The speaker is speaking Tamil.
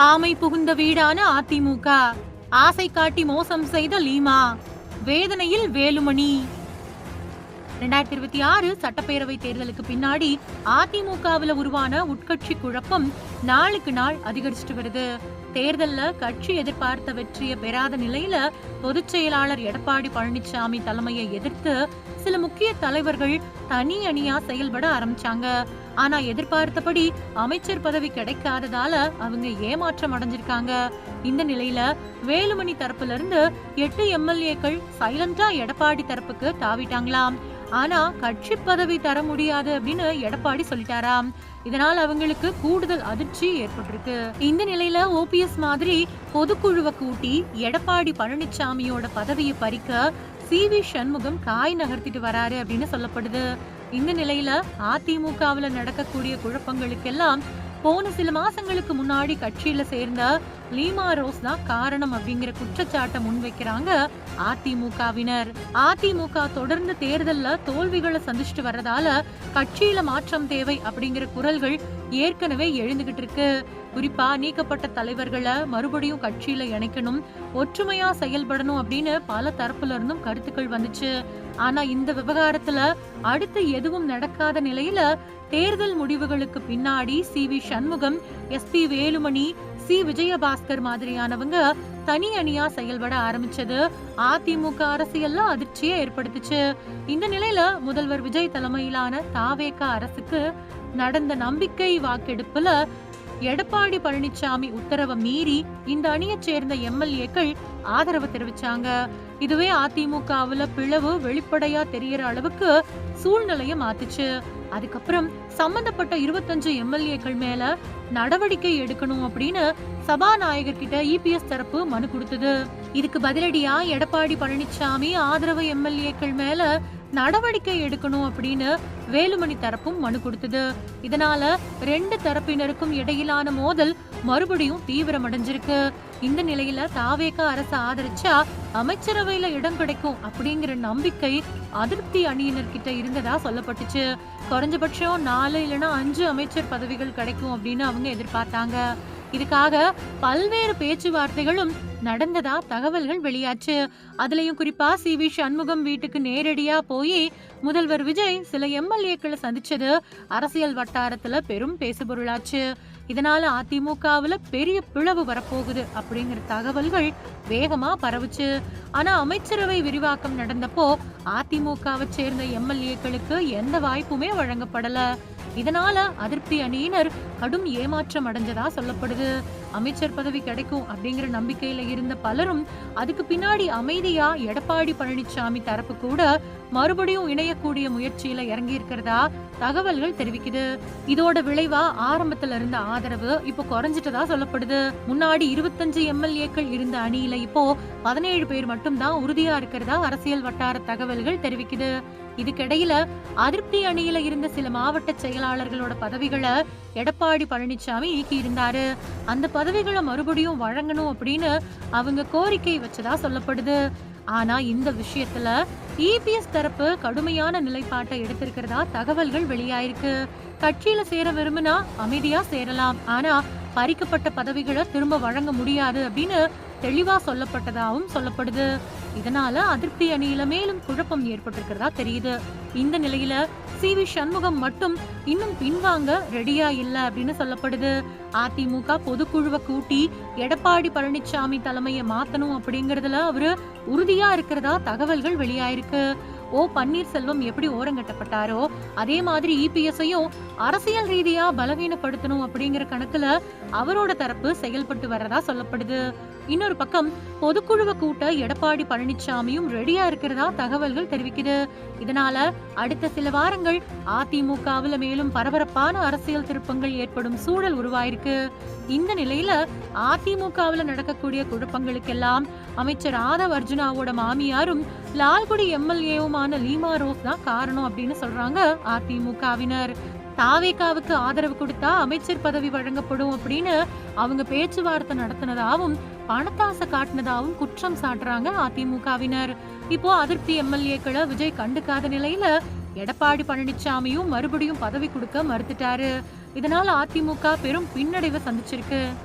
ஆமை புகுந்த வீடான அதிமுக, ஆசை காட்டி மோசம் செய்த லீமா, வேதனையில் வேலுமணி. 2026 சட்டப்பேரவை தேர்தலுக்கு பின்னாடி அதிமுகவில் உருவான உட்கட்சி குழப்பம் நாளுக்கு நாள் அதிகரிச்சுட்டு வருது. தேர்தல்ல கட்சி எதிர்பார்த்த வெற்றியை பெறாத நிலையில பொதுச் செயலாளர் எடப்பாடி பழனிசாமி தலைமையை எதிர்த்து சில முக்கிய தலைவர்கள் தனி அணியா செயல்பட ஆரம்பிச்சாங்க. ஆனா எதிர்பார்த்தபடி அமைச்சர் பதவி கிடைக்காததால அவங்க ஏமாற்றம் அடைஞ்சிருக்காங்க. இந்த நிலையில வேலுமணி தரப்புல இருந்து 8 எம்எல்ஏக்கள் சைலண்டா எடப்பாடி தரப்புக்கு தாவிட்டாங்களாம். ஆனா கட்சி பதவி தர முடியாது அப்படின்னு எடப்பாடி சொல்லிட்டாராம். இதனால் அவங்களுக்கு கூடுதல் அதிர்ச்சி ஏற்பட்டிருக்கு. இந்த நிலையில ஓபிஎஸ் மாதிரி பொதுக்குழுவை கூட்டி எடப்பாடி பழனிசாமியோட பதவியை பறிக்க சி.வி. சண்முகம் காய் நகர்த்திட்டு வராரு அப்படின்னு சொல்லப்படுது. இந்த நிலையில அதிமுகவுல நடக்கக்கூடிய குழப்பங்களுக்கெல்லாம் போன சில மாசங்களுக்கு முன்னாடி கட்சியில சேர்ந்த லீமா ரோஸ் தான் காரணம் அப்படிங்கிற குற்றச்சாட்டை முன்வைக்கிறாங்க அதிமுகவினர். அதிமுக தொடர்ந்து தேர்தல்ல தோல்விகளை சந்திச்சுட்டு வர்றதால கட்சியில மாற்றம் தேவை அப்படிங்கிற குரல்கள் ஏற்கனவே எழுந்துகிட்டு இருக்கு. குறிப்பா நீக்கப்பட்ட தலைவர்களை மறுபடியும் கட்சியில இணைக்கணும், ஒற்றுமையா செயல்படணும் அப்படின்னு பல தரப்புல இருந்தும் கருத்துக்கள் வந்துச்சு. ஆனா இந்த விவகாரத்துல அடுத்து எதுவும் நடக்காத நிலையில தேர்தல் முடிவுகளுக்கு பின்னாடி C V. Shanmugam, S P. Velumani, C. Vijayabaskar மாதிரியானவங்க தனி அணியா செயல்பட ஆரம்பிச்சது அதிமுக அரசியல்ல அதிர்ச்சியை ஏற்படுத்துச்சு. இந்த நிலையில முதல்வர் விஜய் தலைமையிலான தாவேக அரசுக்கு நடந்த நம்பிக்கை வாக்கெடுப்புல எடப்பாடி பழனிசாமி உத்தரவை மீறி இந்த அணியை சேர்ந்த எம்எல்ஏக்கள் ஆதரவு தெரிவிச்சாங்க. இதுவே அதிமுகவுல பிளவு வெளிப்படையா தெரியற அளவுக்கு சூழ்நிலையை மாத்துச்சு. அதுக்கப்புறம் சம்பந்தப்பட்ட 25 எம்எல்ஏக்கள் மேல நடவடிக்கை எடுக்கணும் அப்படின்னு சபாநாயகர் கிட்ட இபிஎஸ் தரப்பு மனு கொடுத்தது. இதுக்கு பதிலடியா எடப்பாடி பழனிசாமி ஆதரவு எம்எல்ஏக்கள் மேல நடவடிக்கை எடுக்கணும் அப்படின்னு வேலுமணி தரப்பும் மனு கொடுத்தது. இதனால 2 தரப்பினருக்கும் இடையிலான மோதல் மறுபடியும் தீவிரமடைஞ்சிருக்கு. இந்த நிலையில தாவேக அரசு ஆதரிச்சா அமைச்சரவையில இடம் கிடைக்கும் அப்படிங்கிற நம்பிக்கை அதிருப்தி அணியினர்கிட்ட இருந்ததா சொல்லப்பட்டுச்சு. குறைஞ்சபட்சம் 4 இல்லைன்னா 5 அமைச்சர் பதவிகள் கிடைக்கும் அப்படின்னு அவங்க எதிர்பார்த்தாங்க. இதுக்காக பல்வேறு பேச்சுவார்த்தைகளும் நடந்ததா தகவல்கள் வெளியாச்சு. அதுலயும் குறிப்பா சி.வி. சண்முகம் வீட்டுக்கு நேரடியா போய் முதல்வர் விஜய் சில எம்எல்ஏக்களை சந்திச்சது அரசியல் வட்டாரத்துல பெரும் பேசுபொருளாச்சு. இதனால அதிமுகவுல பெரிய பிளவு வரப்போகுது அப்படிங்கிற தகவல்கள் வேகமா பரவுச்சு. ஆனா அமைச்சரவை விரிவாக்கம் நடந்தப்போ அதிமுகவை சேர்ந்த எம்எல்ஏக்களுக்கு எந்த வாய்ப்புமே வழங்கப்படல. இதனால அதிருப்தி அணியினர் கடும் ஏமாற்றம் அடைஞ்சதா சொல்லப்படுது. அமைச்சர் பதவி கிடைக்கும் அப்படிங்கிற நம்பிக்கையில இருந்த பலரும் அதுக்கு பின்னாடி அமைதியா எடப்பாடி பழனிசாமி தரப்பு கூட மறுபடியும் இணையக்கூடிய முயற்சியில இறங்கி இருக்கிறதா தகவல்கள் தெரிவிக்குது. இதோட விளைவா ஆரம்பத்துல இருந்த ஆதரவு இப்போ குறைஞ்சிட்டதா சொல்லப்படுது. முன்னாடி 25 எம்எல்ஏக்கள் இருந்த அணியில இப்போ 17 பேர் மட்டும் தான் உறுதியா இருக்கிறதா அரசியல் வட்டார தகவல்கள் தெரிவிக்குது. இதுக்கிடையில அதிருப்தி அணியில இருந்த சில மாவட்ட செயலாளர்களோட பதவிகளை எடப்பாடி பழனிசாமி நீக்கி இருந்தாரு. அந்த பதவிகளை மறுபடியும் வழங்கணும் அப்படின்னு அவங்க கோரிக்கை வச்சதா சொல்லப்படுது. ஆனா இந்த விஷயத்துல இபிஎஸ் தரப்பு கடுமையான நிலைப்பாட்டை எடுத்திருக்கிறதா தகவல்கள் வெளியாயிருக்கு. கட்சியில சேர விரும்பினா அமைதியா சேரலாம், ஆனா பறிக்கப்பட்ட பதவிகளை திரும்ப வழங்க முடியாது அப்படின்னு தெளிவா சொல்லப்பட்டதாகவும் சொல்லப்படுது. இதனால அதிருப்தி அணியில மேலும் குழப்பம் ஏற்பட்டிருக்கிறதா தெரியுது. இந்த நிலையில சி.வி. சண்முகம் மட்டும் இன்னும் பின்வாங்க ரெடியா இல்ல அப்படின்னு சொல்லப்படுது. அதிமுக பொதுக்குழுவை கூட்டி எடப்பாடி பழனிசாமி தலைமையை மாத்தணும் அப்படிங்கறதுல அவரு உறுதியா இருக்கிறதா தகவல்கள் வெளியாயிருக்கு. ஓ பன்னீர்செல்வம் எப்படி ஓரங்கட்டப்பட்டாரோ அதே மாதிரி இபிஎஸ்ஐயும் அரசியல் ரீதியா பலவீனப்படுத்தணும் அப்படிங்கிற கணக்குல அவரோட தரப்பு செயல்பட்டு வர்றதா சொல்லப்படுது. இன்னொரு பக்கம் பொதுக்குழுவை கூட்ட எடப்பாடி பழனிசாமியும் ரெடியா இருக்கிறதா தகவல்கள் தெரிவிக்குது. இதனால அடுத்த சில வாரங்கள் அதிமுகவுல மேலும் பரபரப்பான அரசியல் திருப்பங்கள் ஏற்படும் சூழல் உருவாயிருக்கு. இந்த நிலையில அதிமுகவுல நடக்கக்கூடிய குழப்பங்களுக்கெல்லாம் அமைச்சர் ஆதவ் அர்ஜுனாவோட மாமியாரும் லால்குடி எம்எல்ஏவுமான லீமா ரோஸ் தான் காரணம் அப்படின்னு சொல்றாங்க அதிமுகவினர். தாவேகாவுக்கு ஆதரவு கொடுத்தா அமைச்சர் பதவி வழங்கப்படும் அப்படின்னு அவங்க பேச்சுவார்த்தை நடத்தினதாவும் பணத்தாசை காட்டினதாவும் குற்றம் சாட்டுறாங்க அதிமுகவினர். இப்போ அதிருப்தி எம்எல்ஏக்களை விஜய் கண்டுக்காத நிலையில எடப்பாடி பழனிசாமியும் மறுபடியும் பதவி கொடுக்க மறுத்துட்டாரு. இதனால அதிமுக பெரும் பின்னடைவை சந்திச்சிருக்கு.